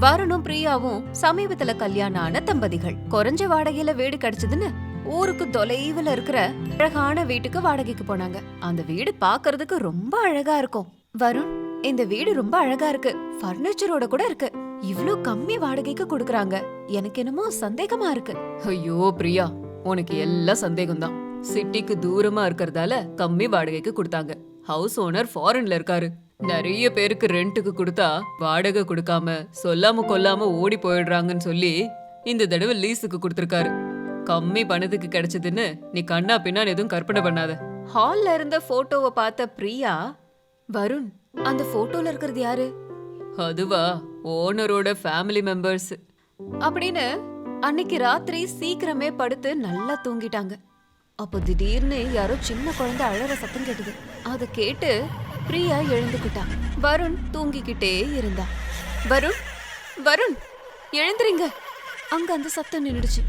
வருணும் பிரியாவும் சமீபத்துல கல்யாணம் ஆன தம்பதிகள். குறைஞ்ச வாடகையில வீடு கிடைச்சதுன்னு ஊருக்கு தொலைவுல இருக்கிற அழகான வீட்டுக்கு வாடகைக்கு போனாங்க. அந்த வீடு பாக்குறதுக்கு ரொம்ப அழகா இருக்கும். வருண், இந்த வீடு ரொம்ப அழகா இருக்கு, பர்னிச்சரோட கூட இருக்கு, இவ்ளோ கம்மி வாடகைக்கு கொடுக்கறாங்க, எனக்கு என்னமோ சந்தேகமா இருக்கு. ஐயோ பிரியா, உனக்கு எல்லாம் சந்தேகம்தான். சிட்டிக்கு தூரமா இருக்கறதால கம்மி வாடகைக்கு கொடுத்தாங்க. ஹவுஸ் ஓனர் ஃபாரின்ல இருக்காரு. நிறைய பேருக்கு ரெண்ட்டுக்கு கொடுத்தா வாடகை கொடுக்காம சொல்லாம கொல்லாம ஓடி போயிடுறாங்கன்னு சொல்லி இந்த தடவை லீஸுக்கு கொடுத்திருக்காரு. கம்மி பணத்துக்கு கிடைச்சதுன்னு நீ கண்ணா பின்னான்னு எதுவும் கற்பனை பண்ணாத. ஹால்ல இருந்த போட்டோவை பார்த்த பிரியா, வருண், அந்த போட்டோல இருக்கிறது யாரு? அதுவா, ஓனரோட ஃபேமிலி மெம்பர்ஸ் அப்படின்னு அன்னைக்கு ராத்திரி சீக்கிரமே படுத்து நல்லா தூங்கிட்டாங்க. அப்போ திடீர்னு யாரோ சின்ன குழந்தை அழற சத்தம் கேட்டது. அதை கேட்டு பிரியா எழுந்துக்கிட்டா. வருண் தூங்கிக்கிட்டே இருந்தா. வருண், வருண், எழுந்துறீங்க. அங்க அந்த சத்தம் நின்னுடுச்சு.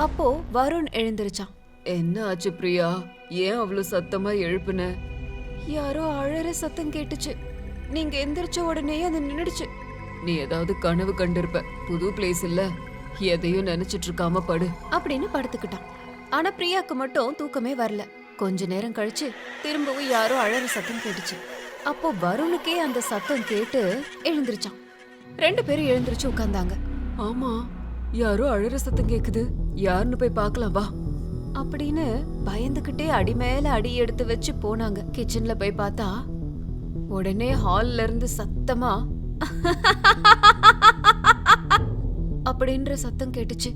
அப்போ வருண் எழுந்திருச்சான். என்ன ஆச்சு பிரியா, ஏன் அவ்வளவு சத்தமா எழுப்புன? யாரோ அழற சத்தம் கேட்டுச்சு. நீங்க எந்திரிச்ச உடனே அது நின்னுடுச்சு. நீ ஏதாவது கனவு கண்டிருப்ப, புது பிளேஸ் இல்ல, எதையும் நினைச்சிட்டு இருக்காம படு அப்படின்னு படுத்துக்கிட்டான். ஆனா பிரியாக்கு மட்டும் தூக்கமே வரல. கொஞ்ச நேரம் கழிச்சு திரும்பவும் யாரோ அழற சத்தம் கேட்டுச்சு. அப்போ வருணுக்கே அந்த சத்தம் கேட்டு எழுந்திருச்சான். 2 பேரும் எழுந்திருச்சு உட்கார்ந்தாங்க. ஆமா, யாரோ அழற சத்தம் கேக்குது, யாருன்னு போய் பார்க்கலாம் வா அப்படின்னு பயந்துகிட்டே அடி மேல அடி எடுத்து வச்சு போனாங்க. கிச்சன்ல போய் பார்த்தா உடனே ஹால்ல இருந்து சத்தமா அப்படின்ற சத்தம் கேட்டுச்சு.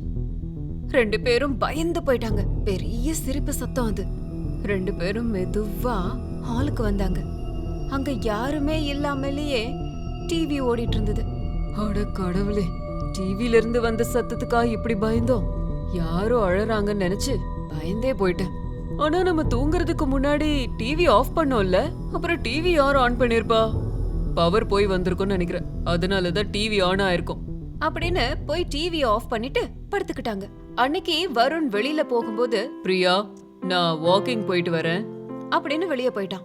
2 பேரும் பயந்து போயிட்டாங்க. பெரிய சிரிப்பு சத்தம் அது. 2 பேரும் மெதுவா ஹாலுக்கு வந்தாங்க. அங்க யாருமே இல்லாமலேயே டிவி ஓடிட்டு இருந்தது. அட கடவுளே, டிவில இருந்து வந்த சத்தத்துக்கா இப்படி பயந்தோம்? யாரோ அழறாங்கன்னு நினைச்சு பயந்தே போயிட்டேன். ஆனா நம்ம தூங்குறதுக்கு முன்னாடி டிவி ஆஃப் பண்ணோம்ல, அப்புறம் டிவி யாரும் ஆன் பண்ணிருப்பா? பவர் போய் வந்திருக்கும்னு நினைக்கிறேன், அதனாலதான் டிவி ஆன் ஆயிருக்கும் அப்படின்னு போய் டிவி ஆஃப் பண்ணிட்டு படுத்துக்கிட்டாங்க. அன்னைக்கு வருண் வெளியில போகும்போது, பிரியா நான் வாக்கிங் போயிட்டு வரேன் அப்படின்னு வெளியே போயிட்டான்.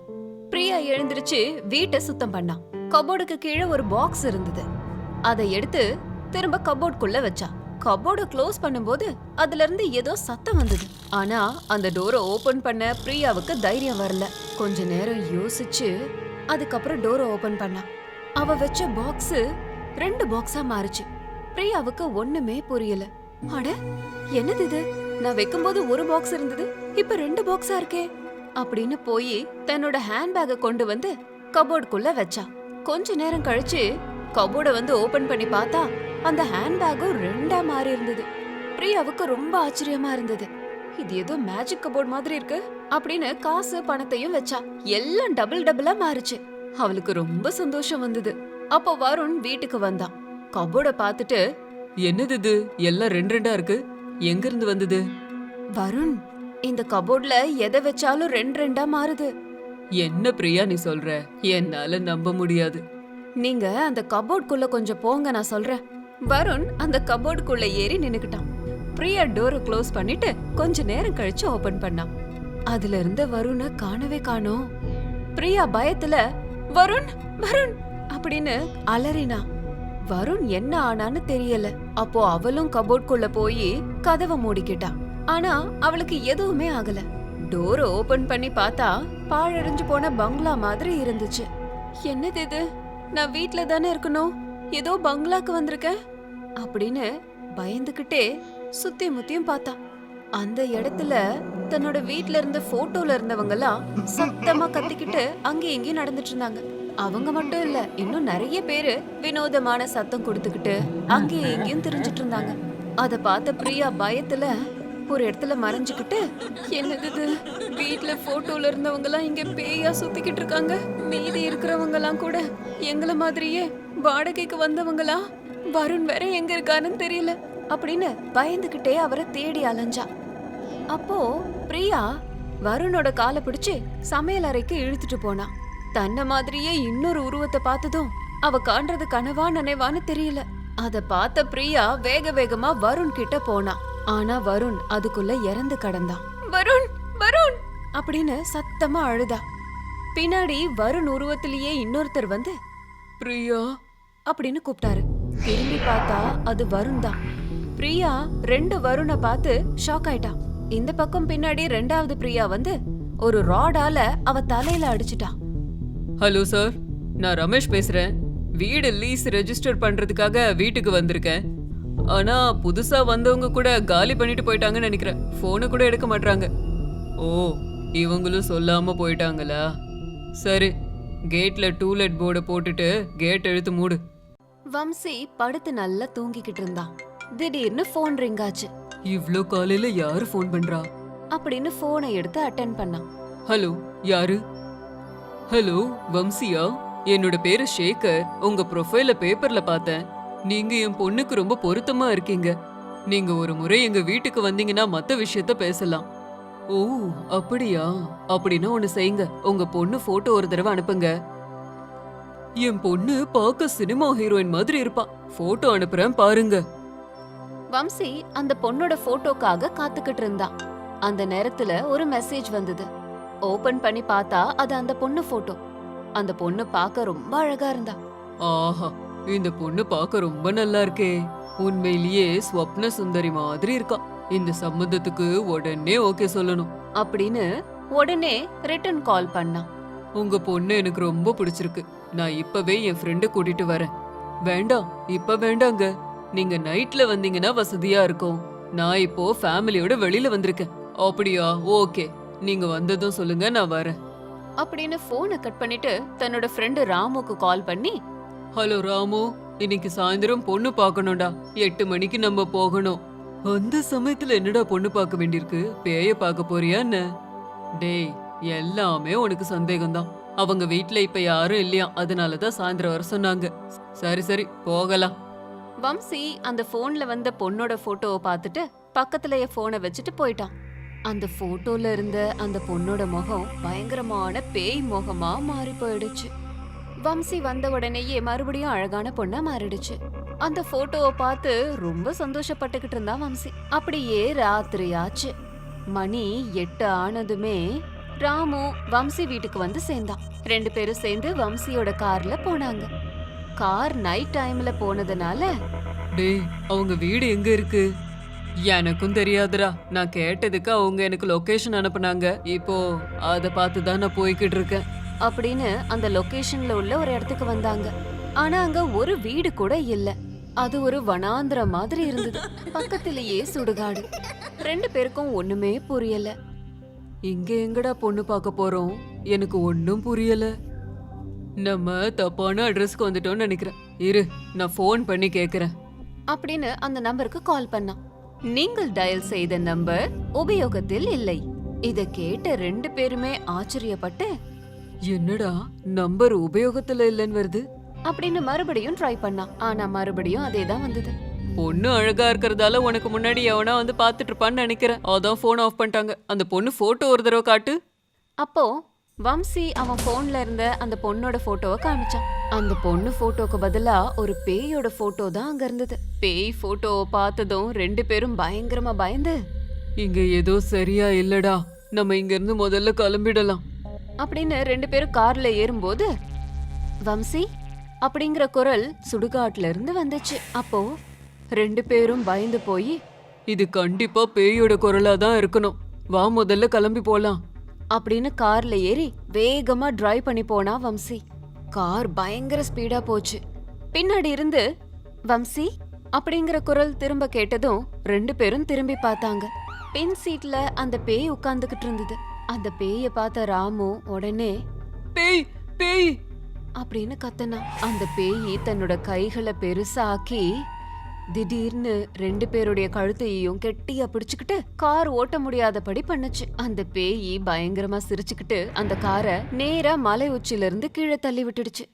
பிரியா எழுந்திருச்சு வீட்டை சுத்தம் பண்ணான். கபோர்டுக்கு கீழே ஒரு பாக்ஸ் இருந்தது. அதை எடுத்து திரும்ப கபோர்டுக்குள்ள வச்சா. கபோர்டை க்ளோஸ் பண்ணும்போது அதுல இருந்து ஏதோ சத்தம் வந்தது. ஆனா அந்த டோரை ஓபன் பண்ண பிரியாவுக்கு தைரியம் வரல. கொஞ்ச நேரம் யோசிச்சு அதுக்கப்புறம் டோரை ஓபன் பண்ணா. அவ வச்ச பாக்ஸ் 2 பாக்ஸா மாறுச்சு. பிரியாவுக்கு ஒண்ணுமே புரியல. அட, என்னது இது? நான் வைக்கும்போது ஒரு பாக்ஸ் இருந்தது, இப்ப 2 பாக்ஸா இருக்கே அப்படின்னு போய் தன்னோட ஹேண்ட்பேக்கை கொண்டு வந்து கபோர்டுக்குள்ள வச்சா. கொஞ்ச நேரம் கழிச்சு கபோர்டை வந்து ஓபன் பண்ணி பார்த்தா அந்த ஹேண்ட்பேக்கும் 2ஆ மாறி இருந்தது. பிரியாவுக்கு ரொம்ப ஆச்சரியமா இருந்தது. இது ஏதோ மேஜிக் கபோர்ட் மாதிரி இருக்கு அப்படின்னு காசு பணத்தையும் வச்சா. எல்லாம் டபுள் டபுளா மாறுச்சு. அவளுக்கு ரொம்ப சந்தோஷம் வந்தது. அப்போ வருண் வீட்டுக்கு வந்தான். கபோர்டை பார்த்துட்டு, என்னது இது, எல்லாம் 2 இருக்கு, எங்க இருந்து வந்தது? வருண், இந்த கபோர்ட்ல எதை வச்சாலும் 2 மாறுது. என்ன பிரியா நீ சொல்ற? என்னால நம்ப முடியாது. நீங்க அந்த கபோர்டுக்குள்ள கொஞ்சம் போங்க, நான் சொல்றேன். வருண் அந்த கபோர்டுக்குள்ள ஏறி நின்னுக்கிட்டான். பிரியா டோரை க்ளோஸ் பண்ணிட்டு கொஞ்ச நேரம் கழிச்சு ஓபன் பண்ணான். அதுல இருந்த வருண காணவே காணோம். பிரியா பயத்துல வருண், வருண் அப்படின்னு அலறினா. வருண் என்ன ஆனான்னு தெரியல. அப்போ அவளும் கபோர்டுக்குள்ள போய் கதவை மூடிக்கிட்டா. ஆனா அவளுக்கு எதுவுமே ஆகல. டோரை ஓபன் பண்ணி பார்த்தா பாழடைஞ்சு போன பங்களா மாதிரி இருந்துச்சு. என்னது இது? நான் வீட்ல தானே இருக்கணும், ஏதோ பங்களாக்கு வந்திருக்கேன் அப்படின்னு பயந்துகிட்டே சுத்தி முத்தியும் பார்த்தா. அந்த இடத்துல தன்னோட வீட்ல இருந்த போட்டோல இருந்தவங்க எல்லாம் சத்தமா கத்திக்கிட்டு அங்கேயும் இங்கேயும் நடந்துட்டு இருந்தாங்க. அவங்க மட்டும் இல்ல, இன்னும் நிறைய பேரு வினோதமான சத்தம் கொடுத்துக்கிட்டு அங்கேயும் இங்கேயும் திரிஞ்சிட்டு இருந்தாங்க. அத பார்த்த பிரியா பயத்துல ஒரு இடத்துல மறைஞ்சுக்கிட்டு, என்னது இது? வீட்ல போட்டோல இருந்தவங்க எல்லாம் இங்க பேயா சுத்திக்கிட்டு இருக்காங்க, மீதி இருக்கிறவங்க எல்லாம் கூட எங்கள மாதிரியே வாடகைக்கு வந்தவங்களா? வருண் வேற எங்க இருக்காருன்னு தெரியல அப்படின்னு பயந்துகிட்டே அவரை தேடி அலைஞ்சா. அப்போ பிரியா வருணோட காலை பிடிச்சு சமையல் அறைக்கு இழுத்துட்டு போனா. தன்ன மாதிரியே இன்னொரு உருவத்தை பார்த்ததும் அவ காண்றது கனவா நினைவான்னு தெரியல. அத பார்த்த பிரியா வேக வேகமா வருண் கிட்ட போனா. ஆனா வருண் அதுக்குள்ள இறந்து கடந்தான். வருண், வருண் அப்படின்னு சத்தமா அழுதா. பின்னாடி வருண் உருவத்திலேயே இன்னொருத்தர் வந்து, பிரியா அப்படின்னு கூப்பிட்டாரு. திரும்பி பார்த்தா அது வருண் தான். பிரியா 2 வருணை பார்த்து ஷாக் ஆயிட்டா. இந்த பக்கம் பின்னாடி 2வது பிரியா வந்து ஒரு ராடால அவ தலையில அடிச்சிட்டா. ஹலோ சார், நான் ரமேஷ் பேசுறேன். வீடு லீஸ் ரெஜிஸ்டர் பண்றதுக்காக வீட்டுக்கு வந்திருக்கேன். ஆனா புதுசா வந்தவங்க கூட காலி பண்ணிட்டு போயிட்டாங்கன்னு நினைக்கிறேன். போனை கூட எடுக்க மாட்டாங்க. ஓ, இவங்களும் சொல்லாம போயிட்டாங்களா? சரி, கேட்ல டூலெட் போர்டை போட்டுட்டு கேட் இழுத்து மூடு. வம்சி படுத்து நல்லா தூங்கிக்கிட்டு இருந்தான். திடீர்னு போன் ரிங் ஆச்சு. இவ்ளோ காலையில யாரு ஃபோன் பண்றா அப்படின்னு போனை எடுத்து அட்டென்ட் பண்ணான். ஹலோ, யாரு? ஹலோ, வம்சியா? என்னோட பேரு சேகர். உங்க ப்ரொஃபைல பேப்பர்ல பார்த்தேன். நீங்க என் பொண்ணுக்கு ரொம்ப பொருத்தமா இருக்கீங்க. நீங்க ஒரு முறை எங்க வீட்டுக்கு வந்தீங்கன்னா மத்த விஷயத்த பேசலாம். ஓ, அப்படியா? அப்படின்னா ஒண்ணு செய்யுங்க, உங்க பொண்ணு போட்டோ ஒரு தடவை அனுப்புங்க. என் பொண்ணு பார்க்க சினிமா ஹீரோயின் மாதிரி இருப்பா. போட்டோ அனுப்புறேன் பாருங்க. வம்சி அந்த பொண்ணோட போட்டோக்காக காத்துக்கிட்டு இருந்தான். அந்த நேரத்துல ஒரு மெசேஜ் வந்தது. ஓபன் பண்ணி பார்த்தா அது அந்த பொண்ணு போட்டோ. அந்த பொண்ணு பார்க்க ரொம்ப அழகா இருந்தா. ஆஹா, இந்த பொண்ணு பார்க்க ரொம்ப நல்லா இருக்கே. உண்மையிலேயே ஸ்வப்ன சுந்தரி மாதிரி இருக்கா. இந்த சம்மந்தத்துக்கு உடனே ஓகே சொல்லணும் அப்படின்னு உடனே ரிட்டர்ன் கால் பண்ணான். உங்க பொண்ணு எனக்கு ரொம்ப பிடிச்சிருக்கு. நான் இப்பவே என் ஃப்ரெண்ட கூட்டிட்டு வரேன். வேண்டாம், இப்ப வேண்டாங்க. நீங்க நைட்ல வந்தீங்கன்னா வசதியா இருக்கும். நான் இப்போ ஃபேமிலியோட வெளியில வந்திருக்கேன். அப்படியா? ஓகே, நீங்க வந்ததும் சொல்லுங்க, நான் வரேன் அப்படின்னு போனை கட் பண்ணிட்டு தன்னோட ஃப்ரெண்டு ராமுக்கு கால் பண்ணி, ஹலோ ராமு, இன்னைக்கு சாயந்தரம் பொண்ணு பார்க்கணும்டா. 8 மணிக்கு நம்ம போகணும். அந்த சமயத்துல என்னடா பொண்ணு பார்க்க வேண்டியிருக்கு? பேய பார்க்க போறியா என்ன? டேய், எல்லாமே உனக்கு சந்தேகம்தான். அவங்க வீட்ல இப்ப யாரும் இல்லையா, அதனாலதான் சாயந்தரம் வர சொன்னாங்க. சரி சரி, போகலாம். வம்சி அந்த போன்ல வந்த பொண்ணோட போட்டோவை பார்த்துட்டு பக்கத்துலயே போனை வச்சுட்டு போயிட்டான். அந்த போட்டோல இருந்த அந்த பொண்ணோட முகம் பயங்கரமான பேய் முகமா மாறி போயிடுச்சு. வம்சி வந்த உடனேயே மறுபடியும் அழகான பொண்ணா மாறிடுச்சு. அந்த போட்டோவை பார்த்து ரொம்ப சந்தோஷப்பட்டுக்கிட்டு இருந்தா வம்சி. அப்படியே ராத்திரி ஆச்சு. மணி 8 ஆனதுமே ராமு வம்சி வீட்டுக்கு வந்து சேர்ந்தான். 2 பேரும் சேர்ந்து வம்சியோட கார்ல போனாங்க. கார் நைட் டைம்ல போனதுனால, டேய், அவங்க வீடு எங்க இருக்கு? எனக்கும் தெரியாதுடா. நான் கேட்டதுக்கு அவங்க எனக்கு லொகேஷன் அனுப்புனாங்க. இப்போ அத பார்த்து தான் நான் போய்கிட்டு இருக்கேன் அப்படின்னு அந்த லொகேஷன்ல உள்ள ஒரு இடத்துக்கு வந்தாங்க. ஆனா அங்க ஒரு வீடு கூட இல்ல. அது ஒரு வனாந்திரம் மாதிரி இருந்தது. பக்கத்திலேயே சுடுகாடு. 2 பேருக்கும் ஒண்ணுமே புரியல. இங்க எங்கடா பொண்ணு பார்க்க போறோம்? எனக்கு ஒன்னும் புரியல. நம்ம தப்பான அட்ரஸ்க்கு வந்துட்டோம்னு நினைக்கிறேன். இரு, நான் ஃபோன் பண்ணி கேக்குறேன் அப்படின்னு அந்த நம்பருக்கு கால் பண்ணான். நீங்கள் டயல் செய்த நம்பர் உபயோகத்தில் இல்லை. இத கேட்ட 2 பேருமே ஆச்சரியப்பட்டு, என்னடா நம்பர் உபயோகத்துல இல்லைன்னு வருது அப்படின்னு மறுபடியும் ட்ரை பண்ணான். ஆனா மறுபடியும் அதேதான் வந்தது. பொண்ணு அழகா இருக்கறதால உனக்கு முன்னாடி எவனா வந்து பாத்துட்டு இருப்பான்னு நினைக்கிறேன். அதான் போன் ஆஃப் பண்ணிட்டாங்க. அந்த பொண்ணு போட்டோ ஒரு தடவை காட்டு. அப்போ வம்சி அவன் போன்ல இருந்த அந்த பொண்ணோட போட்டோவை காமிச்சான். அந்த பொண்ணு போட்டோக்கு பதிலா ஒரு பேயோட போட்டோ தான் அங்க இருந்தது. பேய் போட்டோவை பார்த்ததும் 2 பேரும் பயங்கரமா பயந்து, இங்க ஏதோ சரியா இல்லடா, நம்ம இங்க இருந்து முதல்ல கிளம்பிடலாம் அப்படின்னு 2 பேரும் கார்ல ஏறும்போது வம்சி அப்படிங்கிற குரல் சுடுகாட்டுல இருந்து வந்துச்சு. அப்போ 2 பேரும் பயந்து போய், இது கண்டிப்பா பேயோட குரலா தான் இருக்கணும். வா, முதல்ல கிளம்பி போலாம் அப்படின்னு கார்ல ஏறி வேகமா டிரைவ் பண்ணி போனா வம்சி. கார் பயங்கர ஸ்பீடா போச்சு. பின்னாடி இருந்து வம்சி அப்படிங்கிற குரல் திரும்ப கேட்டதும் 2 பேரும் திரும்பி பார்த்தாங்க. பின் சீட்ல அந்த பேய் உட்கார்ந்துகிட்டு இருந்தது. அந்த பேய பார்த்த ராமு உடனே, பேய் பேய் அப்படின்னு கத்தனா. அந்த பேய் தன்னோட கைகளை பெருசாக்கி திடீர்னு 2 பேருடைய கழுத்தையும் கெட்டியா பிடிச்சுக்கிட்டு கார் ஓட்ட முடியாதபடி பண்ணுச்சு. அந்த பேய் பயங்கரமா சிரிச்சுக்கிட்டு அந்த காரை நேரா மலை உச்சில இருந்து கீழே தள்ளி விட்டுடுச்சு.